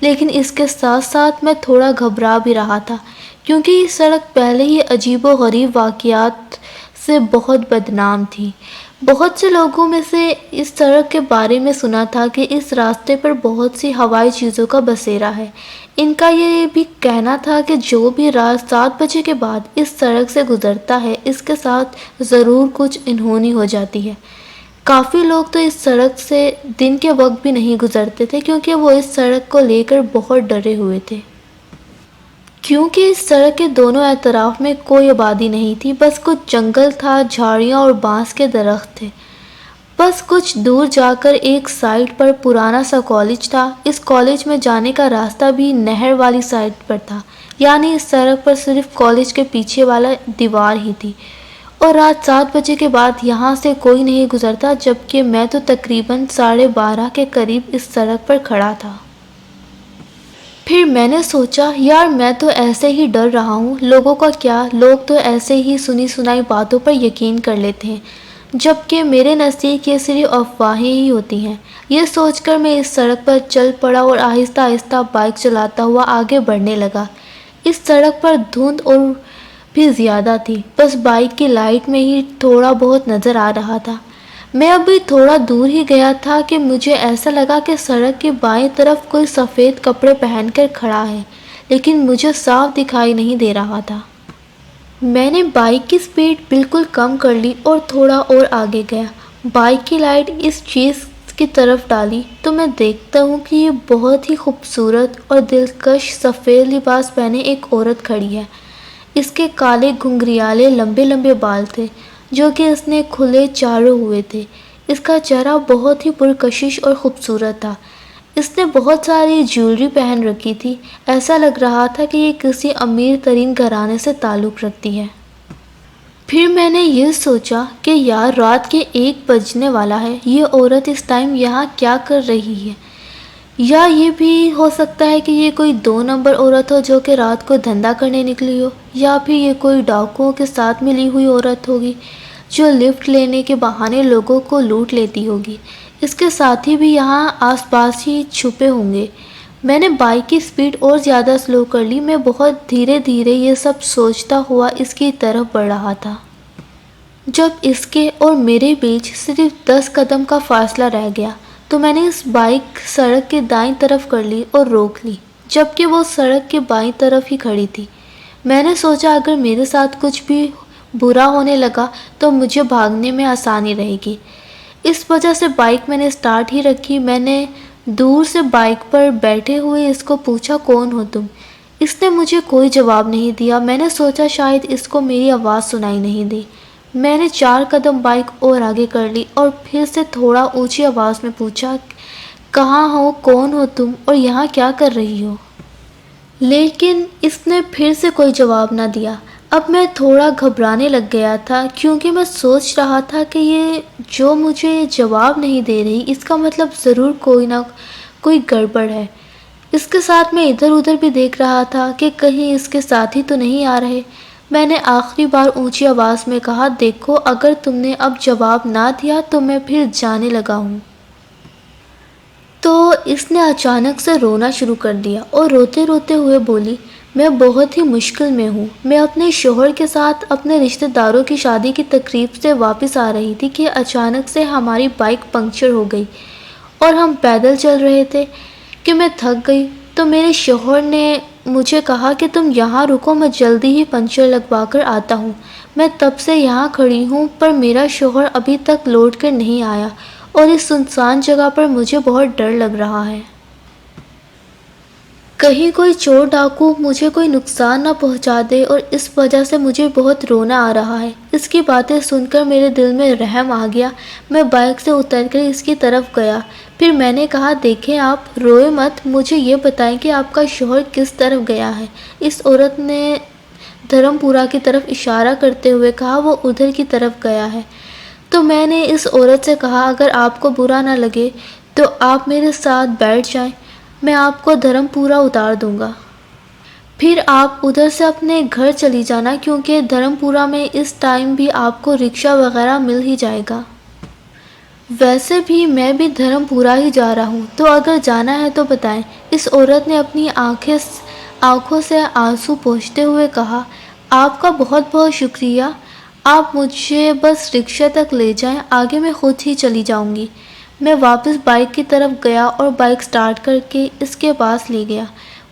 لیکن اس کے ساتھ ساتھ میں تھوڑا گھبرا بھی رہا تھا، کیونکہ یہ سڑک پہلے ہی عجیب و غریب واقعات سے بہت بدنام تھی۔ بہت سے لوگوں میں سے اس سڑک کے بارے میں سنا تھا کہ اس راستے پر بہت سی ہوائی چیزوں کا بسیرا ہے۔ ان کا یہ بھی کہنا تھا کہ جو بھی رات 7 بجے کے بعد اس سڑک سے گزرتا ہے، اس کے ساتھ ضرور کچھ انہونی ہو جاتی ہے۔ کافی لوگ تو اس سڑک سے دن کے وقت بھی نہیں گزرتے تھے، کیونکہ وہ اس سڑک کو لے کر بہت ڈرے ہوئے تھے، کیونکہ اس سڑک کے دونوں اطراف میں کوئی آبادی نہیں تھی، بس کچھ جنگل تھا، جھاڑیاں اور بانس کے درخت تھے۔ بس کچھ دور جا کر ایک سائٹ پر پرانا سا کالج تھا۔ اس کالج میں جانے کا راستہ بھی نہر والی سائٹ پر تھا، یعنی اس سڑک پر صرف کالج کے پیچھے والا دیوار ہی تھی، اور رات 7 بجے کے بعد یہاں سے کوئی نہیں گزرتا، جبکہ میں تو تقریباً 12:30 کے قریب اس سڑک پر کھڑا تھا۔ پھر میں نے سوچا، یار میں تو ایسے ہی ڈر رہا ہوں، لوگوں کا کیا، لوگ تو ایسے ہی سنی سنائی باتوں پر یقین کر لیتے ہیں، جبکہ میرے نزدیک یہ صرف افواہیں ہی ہوتی ہیں۔ یہ سوچ کر میں اس سڑک پر چل پڑا اور آہستہ آہستہ بائک چلاتا ہوا آگے بڑھنے لگا۔ اس سڑک پر دھند اور بھی زیادہ تھی، بس بائک کی لائٹ میں ہی تھوڑا بہت نظر آ رہا تھا۔ میں ابھی تھوڑا دور ہی گیا تھا کہ مجھے ایسا لگا کہ سڑک کی بائیں طرف کوئی سفید کپڑے پہن کر کھڑا ہے، لیکن مجھے صاف دکھائی نہیں دے رہا تھا۔ میں نے بائک کی سپیڈ بالکل کم کر لی اور تھوڑا اور آگے گیا۔ بائک کی لائٹ اس چیز کی طرف ڈالی تو میں دیکھتا ہوں کہ یہ بہت ہی خوبصورت اور دلکش سفید لباس پہنے ایک عورت کھڑی ہے۔ اس کے کالے گھنگریالے لمبے لمبے بال تھے، جو کہ اس نے کھلے چاڑے ہوئے تھے۔ اس کا چہرہ بہت ہی پرکشش اور خوبصورت تھا۔ اس نے بہت ساری جیولری پہن رکھی تھی، ایسا لگ رہا تھا کہ یہ کسی امیر ترین گھرانے سے تعلق رکھتی ہے۔ پھر میں نے یہ سوچا کہ یار رات کے 1 بجنے والا ہے، یہ عورت اس ٹائم یہاں کیا کر رہی ہے؟ یا یہ بھی ہو سکتا ہے کہ یہ کوئی 2 نمبر عورت ہو جو کہ رات کو دھندا کرنے نکلی ہو، یا پھر یہ کوئی ڈاکوؤں کے ساتھ ملی ہوئی عورت ہوگی جو لفٹ لینے کے بہانے لوگوں کو لوٹ لیتی ہوگی۔ اس کے ساتھی بھی یہاں آس پاس ہی چھپے ہوں گے۔ میں نے بائک کی سپیڈ اور زیادہ سلو کر لی۔ میں بہت دھیرے دھیرے یہ سب سوچتا ہوا اس کی طرف بڑھ رہا تھا، جب اس کے اور میرے بیچ صرف 10 قدم کا فاصلہ رہ گیا تو میں نے اس بائک سڑک کے دائیں طرف کر لی اور روک لی، جبکہ وہ سڑک کے بائیں طرف ہی کھڑی تھی۔ میں نے سوچا اگر میرے ساتھ کچھ بھی برا ہونے لگا تو مجھے بھاگنے میں آسانی رہے گی، اس وجہ سے بائک میں نے سٹارٹ ہی رکھی۔ میں نے دور سے بائک پر بیٹھے ہوئے اس کو پوچھا، کون ہو تم؟ اس نے مجھے کوئی جواب نہیں دیا۔ میں نے سوچا شاید اس کو میری آواز سنائی نہیں دی۔ میں نے 4 قدم بائک اور آگے کر لی اور پھر سے تھوڑا اونچی آواز میں پوچھا، کہاں ہو، کون ہو تم، اور یہاں کیا کر رہی ہو؟ لیکن اس نے پھر سے کوئی جواب نہ دیا۔ اب میں تھوڑا گھبرانے لگ گیا تھا، کیونکہ میں سوچ رہا تھا کہ یہ جو مجھے جواب نہیں دے رہی، اس کا مطلب ضرور کوئی نہ کوئی گڑبڑ ہے۔ اس کے ساتھ میں ادھر ادھر بھی دیکھ رہا تھا کہ کہیں اس کے ساتھی تو نہیں آ رہے۔ میں نے آخری بار اونچی آواز میں کہا، دیکھو اگر تم نے اب جواب نہ دیا تو میں پھر جانے لگا ہوں۔ تو اس نے اچانک سے رونا شروع کر دیا اور روتے روتے ہوئے بولی، میں بہت ہی مشکل میں ہوں۔ میں اپنے شوہر کے ساتھ اپنے رشتہ داروں کی شادی کی تقریب سے واپس آ رہی تھی کہ اچانک سے ہماری بائک پنکچر ہو گئی اور ہم پیدل چل رہے تھے کہ میں تھک گئی، تو میرے شوہر نے مجھے کہا کہ تم یہاں رکو، میں جلدی ہی پنکچر لگوا کر آتا ہوں۔ میں تب سے یہاں کھڑی ہوں، پر میرا شوہر ابھی تک لوٹ کر نہیں آیا اور اس سنسان جگہ پر مجھے بہت ڈر لگ رہا ہے۔ کہیں کوئی چور ڈاکو مجھے کوئی نقصان نہ پہنچا دے، اور اس وجہ سے مجھے بہت رونا آ رہا ہے۔ اس کی باتیں سن کر میرے دل میں رحم آ گیا۔ میں بائک سے اتر کر اس کی طرف گیا۔ پھر میں نے کہا، دیکھیں آپ روئے مت، مجھے یہ بتائیں کہ آپ کا شوہر کس طرف گیا ہے؟ اس عورت نے دھرم پورہ کی طرف اشارہ کرتے ہوئے کہا، وہ ادھر کی طرف گیا ہے۔ تو میں نے اس عورت سے کہا، اگر آپ کو برا نہ لگے تو آپ میرے ساتھ بیٹھ جائیں، میں آپ کو دھرم پورہ اتار دوں گا۔ پھر آپ ادھر سے اپنے گھر چلی جانا، کیونکہ دھرم پورہ میں اس ٹائم بھی آپ کو رکشہ وغیرہ مل ہی جائے گا۔ ویسے بھی میں بھی دھرم پورا ہی جا رہا ہوں، تو اگر جانا ہے تو بتائیں۔ اس عورت نے اپنی آنکھوں سے آنسو پوچھتے ہوئے کہا، آپ کا بہت بہت شکریہ، آپ مجھے بس رکشہ تک لے جائیں، آگے میں خود ہی چلی جاؤں گی۔ میں واپس بائک کی طرف گیا اور بائک سٹارٹ کر کے اس کے پاس لے گیا۔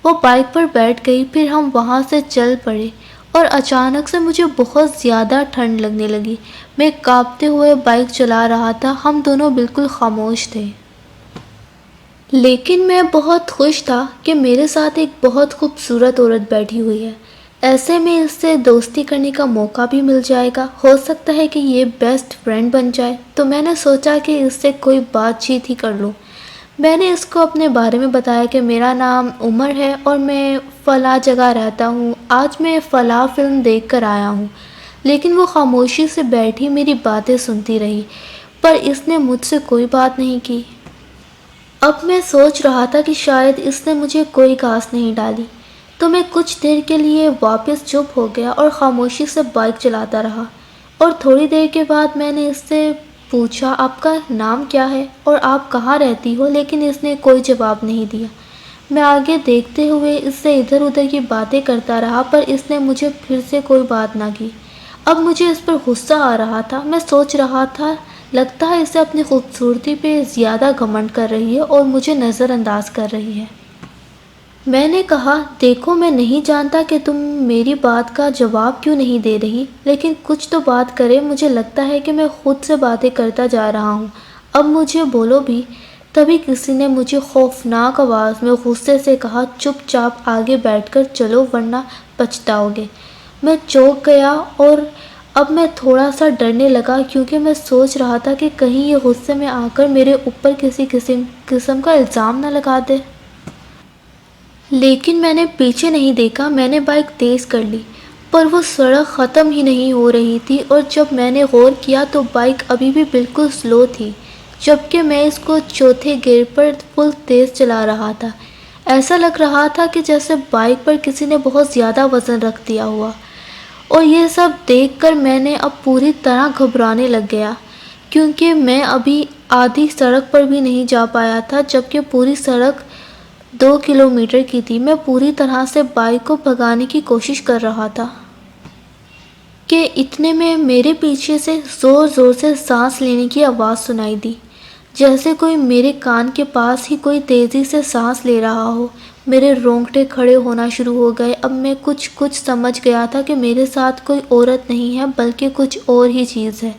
وہ بائک پر بیٹھ گئی، پھر ہم وہاں سے چل پڑے اور اچانک سے مجھے بہت زیادہ ٹھنڈ لگنے لگی۔ میں کانپتے ہوئے بائک چلا رہا تھا، ہم دونوں بالکل خاموش تھے۔ لیکن میں بہت خوش تھا کہ میرے ساتھ ایک بہت خوبصورت عورت بیٹھی ہوئی ہے۔ ایسے میں اس سے دوستی کرنے کا موقع بھی مل جائے گا، ہو سکتا ہے کہ یہ بیسٹ فرینڈ بن جائے۔ تو میں نے سوچا کہ اس سے کوئی بات چیت ہی کر لوں۔ میں نے اس کو اپنے بارے میں بتایا کہ میرا نام عمر ہے اور میں فلاں جگہ رہتا ہوں، آج میں فلاں فلم دیکھ کر آیا ہوں۔ لیکن وہ خاموشی سے بیٹھی میری باتیں سنتی رہی، پر اس نے مجھ سے کوئی بات نہیں کی۔ اب میں سوچ رہا تھا کہ شاید اس نے مجھے کوئی گھاس نہیں ڈالی، تو میں کچھ دیر کے لیے واپس چپ ہو گیا اور خاموشی سے بائک چلاتا رہا۔ اور تھوڑی دیر کے بعد میں نے اس سے پوچھا، آپ کا نام کیا ہے اور آپ کہاں رہتی ہو؟ لیکن اس نے کوئی جواب نہیں دیا۔ میں آگے دیکھتے ہوئے اس سے ادھر ادھر کی باتیں کرتا رہا، پر اس نے مجھے پھر سے کوئی بات نہ کی۔ اب مجھے اس پر غصہ آ رہا تھا۔ میں سوچ رہا تھا، لگتا ہے اسے اپنی خوبصورتی پہ زیادہ گھمنڈ کر رہی ہے اور مجھے نظر انداز کر رہی ہے۔ میں نے کہا، دیکھو میں نہیں جانتا کہ تم میری بات کا جواب کیوں نہیں دے رہی، لیکن کچھ تو بات کرے، مجھے لگتا ہے کہ میں خود سے باتیں کرتا جا رہا ہوں، اب مجھے بولو بھی۔ تبھی کسی نے مجھے خوفناک آواز میں غصے سے کہا، چپ چاپ آگے بیٹھ کر چلو ورنہ پچھتاؤ گے۔ میں چونک گیا اور اب میں تھوڑا سا ڈرنے لگا، کیونکہ میں سوچ رہا تھا کہ کہیں یہ غصے میں آ کر میرے اوپر کسی قسم کا الزام نہ لگا دے۔ لیکن میں نے پیچھے نہیں دیکھا، میں نے بائک تیز کر لی، پر وہ سڑک ختم ہی نہیں ہو رہی تھی، اور جب میں نے غور کیا تو بائک ابھی بھی بالکل سلو تھی، جبکہ میں اس کو چوتھے گیئر پر فل تیز چلا رہا تھا۔ ایسا لگ رہا تھا کہ جیسے بائک پر کسی نے بہت زیادہ وزن رکھ دیا ہوا۔ اور یہ سب دیکھ کر میں نے اب پوری طرح گھبرانے لگ گیا، کیونکہ میں ابھی آدھی سڑک پر بھی نہیں جا پایا تھا، جبکہ پوری سڑک 2 کلومیٹر کی تھی۔ میں پوری طرح سے بائک کو بھگانے کی کوشش کر رہا تھا کہ اتنے میں میرے پیچھے سے زور زور سے سانس لینے کی آواز سنائی دی، جیسے کوئی میرے کان کے پاس ہی کوئی تیزی سے سانس لے رہا ہو۔ میرے رونگٹے کھڑے ہونا شروع ہو گئے۔ اب میں کچھ سمجھ گیا تھا کہ میرے ساتھ کوئی عورت نہیں ہے بلکہ کچھ اور ہی چیز ہے۔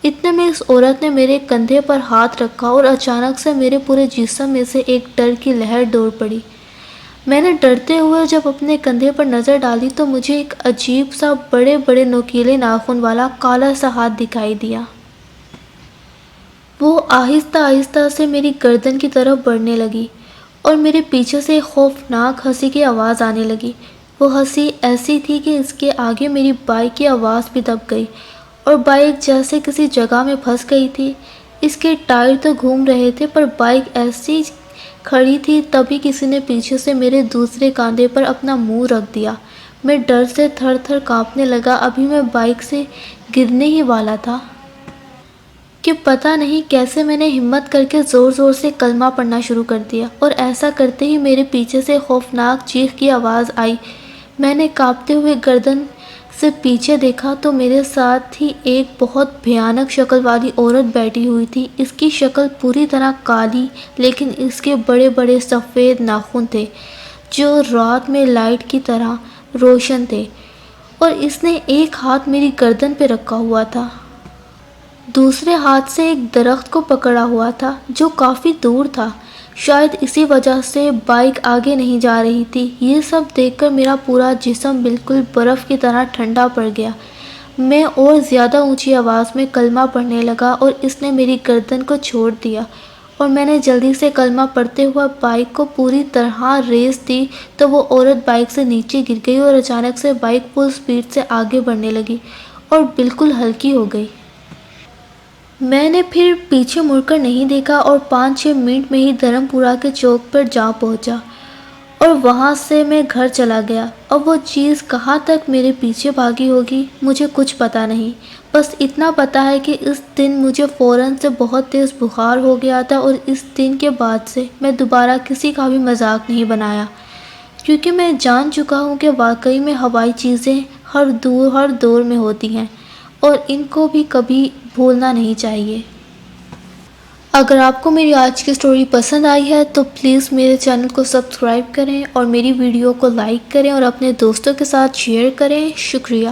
اتنے میں اس عورت نے میرے کندھے پر ہاتھ رکھا اور اچانک سے میرے پورے جسم میں سے ایک ڈر کی لہر دوڑ پڑی۔ میں نے ڈرتے ہوئے جب اپنے کندھے پر نظر ڈالی تو مجھے ایک عجیب سا بڑے بڑے نوکیلے ناخن والا کالا سا ہاتھ دکھائی دیا۔ وہ آہستہ آہستہ سے میری گردن کی طرف بڑھنے لگی اور میرے پیچھے سے ایک خوفناک ہنسی کی آواز آنے لگی۔ وہ ہنسی ایسی تھی کہ اس کے آگے میری بائک کی آواز بھی دب گئی اور بائک جیسے کسی جگہ میں پھنس گئی تھی۔ اس کے ٹائر تو گھوم رہے تھے پر بائک ایسی کھڑی تھی۔ تبھی کسی نے پیچھے سے میرے دوسرے کاندھے پر اپنا منہ رکھ دیا۔ میں ڈر سے تھر تھر کانپنے لگا۔ ابھی میں بائک سے گرنے ہی والا تھا کہ پتہ نہیں کیسے میں نے ہمت کر کے زور زور سے کلمہ پڑھنا شروع کر دیا، اور ایسا کرتے ہی میرے پیچھے سے خوفناک چیخ کی آواز آئی۔ میں نے کانپتے ہوئے گردن سے پیچھے دیکھا تو میرے ساتھ ہی ایک بہت بھیانک شکل والی عورت بیٹھی ہوئی تھی۔ اس کی شکل پوری طرح کالی، لیکن اس کے بڑے بڑے سفید ناخن تھے جو رات میں لائٹ کی طرح روشن تھے، اور اس نے ایک ہاتھ میری گردن پہ رکھا ہوا تھا، دوسرے ہاتھ سے ایک درخت کو پکڑا ہوا تھا جو کافی دور تھا۔ شاید اسی وجہ سے بائک آگے نہیں جا رہی تھی۔ یہ سب دیکھ کر میرا پورا جسم بالکل برف کی طرح ٹھنڈا پڑ گیا۔ میں اور زیادہ اونچی آواز میں کلمہ پڑھنے لگا اور اس نے میری گردن کو چھوڑ دیا، اور میں نے جلدی سے کلمہ پڑھتے ہوا بائک کو پوری طرح ریس دی تو وہ عورت بائک سے نیچے گر گئی اور اچانک سے بائک فل سپیڈ سے آگے بڑھنے لگی اور بالکل ہلکی ہو گئی۔ میں نے پھر پیچھے مڑ کر نہیں دیکھا اور 5-6 منٹ میں ہی دھرم پورہ کے چوک پر جا پہنچا، اور وہاں سے میں گھر چلا گیا۔ اب وہ چیز کہاں تک میرے پیچھے بھاگی ہوگی مجھے کچھ پتہ نہیں، بس اتنا پتہ ہے کہ اس دن مجھے فوراً سے بہت تیز بخار ہو گیا تھا، اور اس دن کے بعد سے میں دوبارہ کسی کا بھی مذاق نہیں بنایا، کیونکہ میں جان چکا ہوں کہ واقعی میں ہوائی چیزیں ہر دور میں ہوتی ہیں، اور ان کو بھی کبھی بھولنا نہیں چاہیے۔ اگر آپ کو میری آج کی سٹوری پسند آئی ہے تو پلیز میرے چینل کو سبسکرائب کریں اور میری ویڈیو کو لائک کریں اور اپنے دوستوں کے ساتھ شیئر کریں۔ شکریہ۔